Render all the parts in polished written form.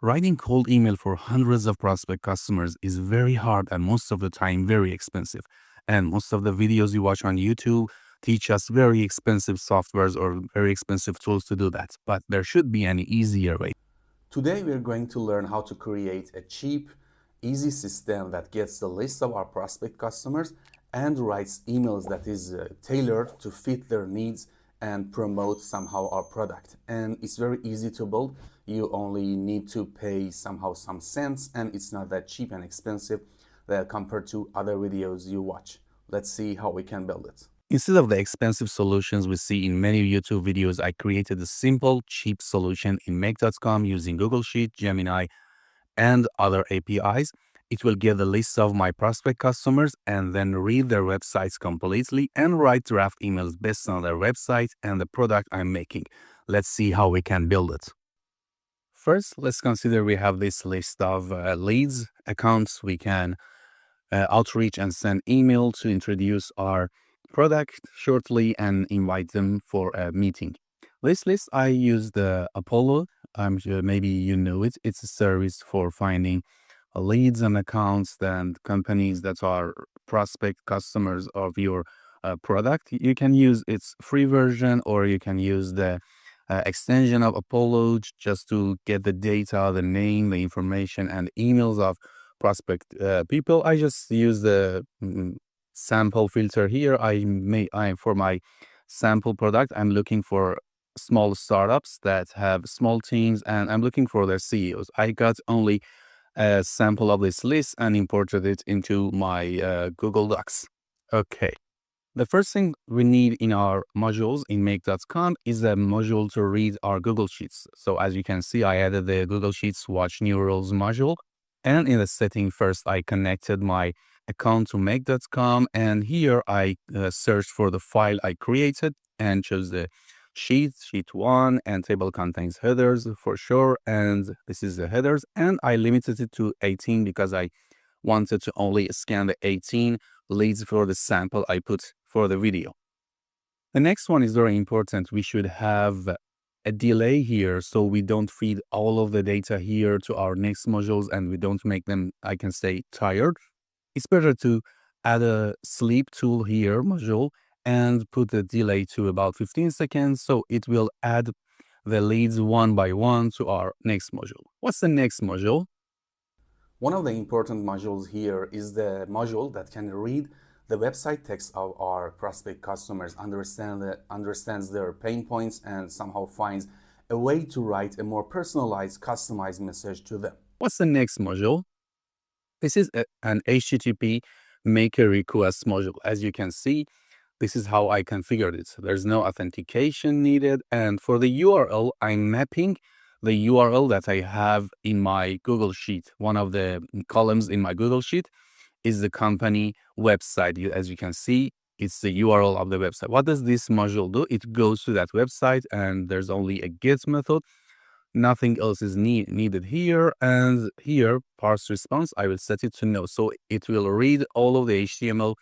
Writing cold email for hundreds of prospect customers is very hard and most of the time very expensive. And most of the videos you watch on YouTube teach us very expensive softwares or very expensive tools to do that. But there should be an easier way. Today we're going to learn how to create a cheap, easy system that gets the list of our prospect customers and writes emails that is tailored to fit their needs and promote somehow our product. And it's very easy to build. You only need to pay somehow some cents, and it's not that cheap and expensive compared to other videos you watch. Let's see how we can build it. Instead of the expensive solutions we see in many YouTube videos, I created a simple, cheap solution in make.com using Google Sheet, Gemini, and other APIs. It will get the list of my prospect customers and then read their websites completely and write draft emails based on their website and the product I'm making. Let's see how we can build it. First, let's consider we have this list of leads, accounts we can outreach and send email to introduce our product shortly and invite them for a meeting. This list, I use the Apollo. I'm sure maybe you know it. It's a service for finding leads and accounts and companies that are prospect customers of your product. You can use its free version or you can use the extension of Apollo just to get the data, the name, the information, and emails of prospect people. I just use the sample filter here. I for my sample product, I'm looking for small startups that have small teams, and I'm looking for their CEOs. I got only a sample of this list and imported it into my Google Docs. Okay. The first thing we need in our modules in make.com is a module to read our Google Sheets. So as you can see, I added the Google Sheets Watch New Rules module. And in the setting first, I connected my account to make.com. And here I searched for the file I created and chose the sheet 1, and table contains headers for sure. And this is the headers. And I limited it to 18 because I wanted to only scan the 18 leads for the sample I put for the video. The next one is very important. We should have a delay here so we don't feed all of the data here to our next modules and we don't make them, I can say, tired. It's better to add a sleep tool here module and put the delay to about 15 seconds so it will add the leads one by one to our next module. What's the next module? One of the important modules here is the module that can read the website text of our prospect customers, understands their pain points, and somehow finds a way to write a more personalized, customized message to them. What's the next module? This is an HTTP make a request module. As you can see, this is how I configured it. There's no authentication needed. And for the URL, I'm mapping the URL that I have in my Google Sheet. One of the columns in my Google Sheet is the company website. As you can see, it's the URL of the website. What does this module do? It goes to that website and there's only a get method. Nothing else is needed here. And here, parse response, I will set it to no. So it will read all of the HTML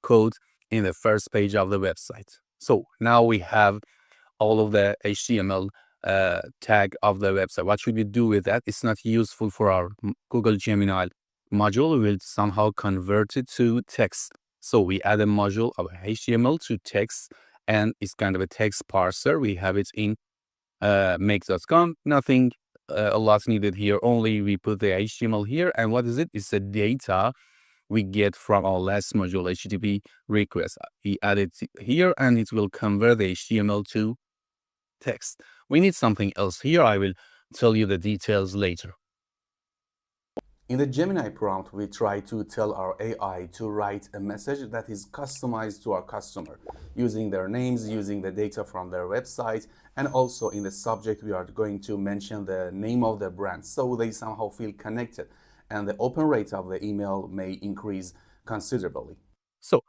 code in the first page of the website. So now we have all of the HTML tag of the website. What should we do with that? It's not useful for our Google Gemini module. We will somehow convert it to text. So we add a module of HTML to text, and it's kind of a text parser. We have it in make.com. Nothing a lot needed here. Only we put the HTML here. And what is it? It's the data we get from our last module, HTTP request. We add it here, and it will convert the HTML to text. We need something else here. I will tell you the details later. In the Gemini prompt, we try to tell our AI to write a message that is customized to our customer, using their names, using the data from their website, and also in the subject we are going to mention the name of the brand so they somehow feel connected, and the open rate of the email may increase considerably. So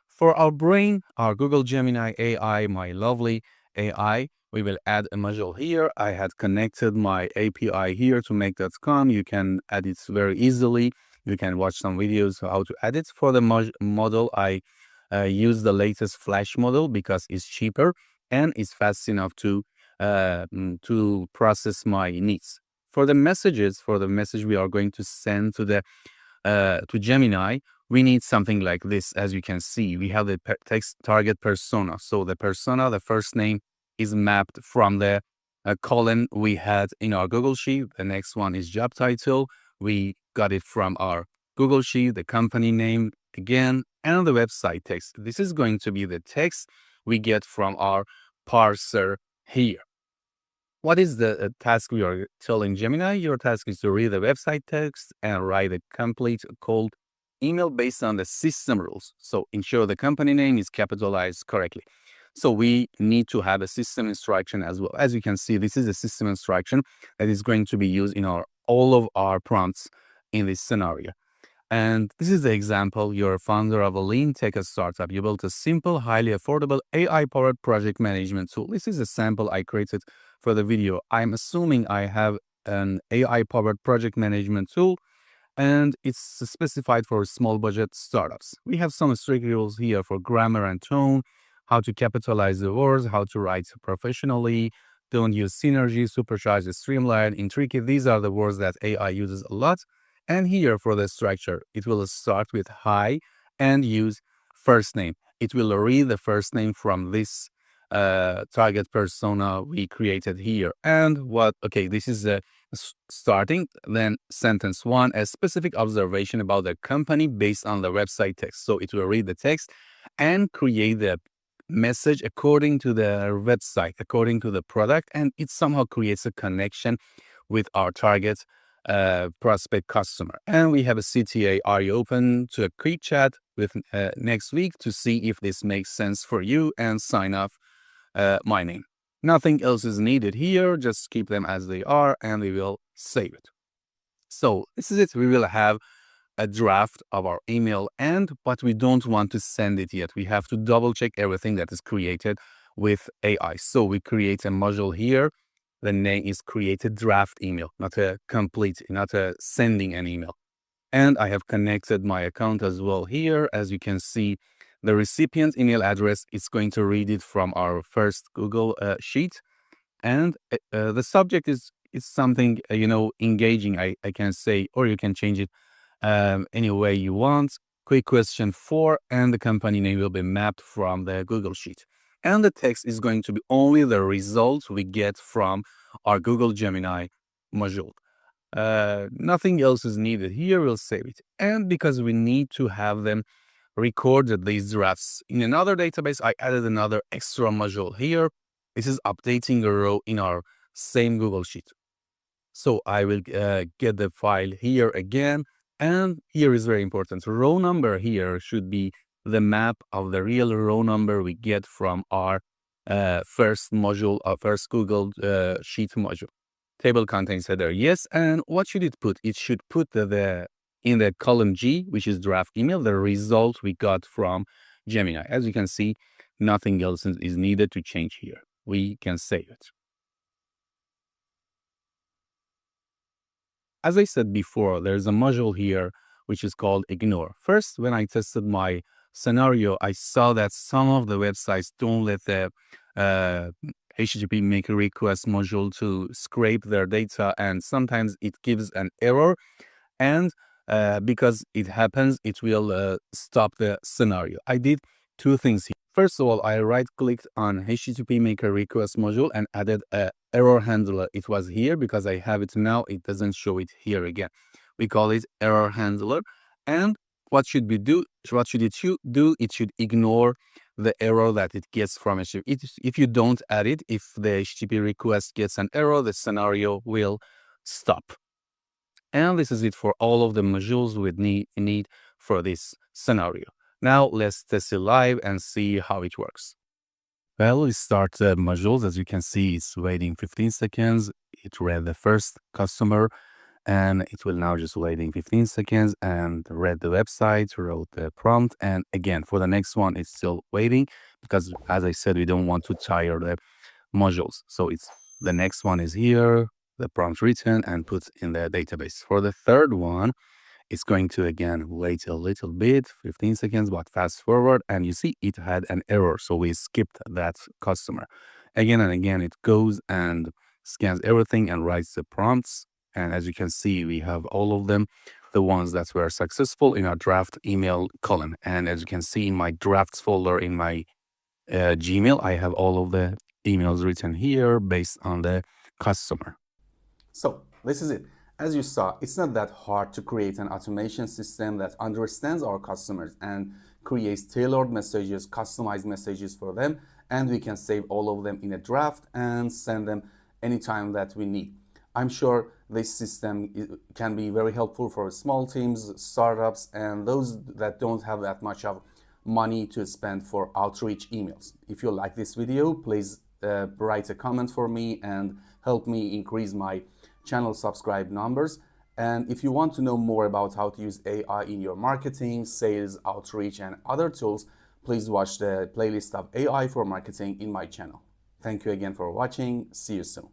for our brain, our Google Gemini AI, my lovely AI, we will add a module here. I had connected my API here to make.com. You can add it very easily. You can watch some videos how to add it. For the model, I use the latest Flash model because it's cheaper and it's fast enough to process my needs. For the messages, for the message we are going to send to Gemini, we need something like this. As you can see, we have the text target persona. So the persona, the first name, is mapped from the column we had in our Google Sheet. The next one is job title. We got it from our Google Sheet, the company name again, and the website text. This is going to be the text we get from our parser here. What is the task we are telling Gemini? Your task is to read the website text and write a complete cold email based on the system rules. So ensure the company name is capitalized correctly. So we need to have a system instruction as well. As you can see, this is a system instruction that is going to be used in all of our prompts in this scenario. And this is the example. You're a founder of a lean tech startup. You built a simple, highly affordable AI-powered project management tool. This is a sample I created for the video. I'm assuming I have an AI-powered project management tool, and it's specified for small budget startups. We have some strict rules here for grammar and tone, how to capitalize the words, how to write professionally, don't use synergy, supercharge, streamline, intricate. These are the words that AI uses a lot. And here for the structure, it will start with hi and use first name. It will read the first name from this target persona we created here. And this is starting. Then sentence one, a specific observation about the company based on the website text. So it will read the text and create the message according to the website, according to the product, and it somehow creates a connection with our target prospect customer. And we have a CTA. Are you open to a quick chat with next week to see if this makes sense for you, and sign off my name. Nothing else is needed here. Just keep them as they are and we will save it. So this is it. We will have a draft of our email, but we don't want to send it yet. We have to double check everything that is created with AI. So we create a module here. The name is created draft email, not a sending an email. And I have connected my account as well here. As you can see, the recipient email address is going to read it from our first Google Sheet. And the subject is something, engaging, I can say, or you can change it any way you want. Quick question 4, and the company name will be mapped from the Google Sheet. And the text is going to be only the results we get from our Google Gemini module. Nothing else is needed here. We'll save it. And because we need to have them recorded, these drafts in another database, I added another extra module here. This is updating a row in our same Google Sheet. So I will get the file here again. And here is very important. Row number here should be the map of the real row number we get from our first module, our first Google Sheet module. Table contains header, yes. And what should it put? It should put in the column G, which is draft email, the result we got from Gemini. As you can see, nothing else is needed to change here. We can save it. As I said before, there's a module here which is called ignore. First, when I tested my scenario, I saw that some of the websites don't let the HTTP make a request module to scrape their data, and sometimes it gives an error. And because it happens, it will stop the scenario. I did two things here. First of all, I right-clicked on HTTP Maker Request module and added a error handler. It was here because I have it now. It doesn't show it here again. We call it error handler. And what should it do? It should ignore the error that it gets from HTTP. If you don't add it, if the HTTP request gets an error, the scenario will stop. And this is it for all of the modules we need for this scenario. Now let's test it live and see how it works. Well, we start the modules. As you can see, it's waiting 15 seconds. It read the first customer, and it will now just waiting 15 seconds and read the website, wrote the prompt. And again, for the next one, it's still waiting because, as I said, we don't want to tire the modules. So the next one is here, the prompt written and put in the database. For the third one, it's going to again wait a little bit, 15 seconds, but fast forward, and you see it had an error. So we skipped that customer. Again and again, it goes and scans everything and writes the prompts. And as you can see, we have all of them, the ones that were successful in our draft email column. And as you can see in my drafts folder in my Gmail, I have all of the emails written here based on the customer. So this is it. As you saw, it's not that hard to create an automation system that understands our customers and creates tailored messages, customized messages for them, and we can save all of them in a draft and send them anytime that we need. I'm sure this system can be very helpful for small teams, startups, and those that don't have that much of money to spend for outreach emails. If you like this video, please write a comment for me and help me increase my channel subscribe numbers. And if you want to know more about how to use AI in your marketing, sales, outreach, and other tools, please watch the playlist of AI for marketing in my channel. Thank you again for watching. See you soon.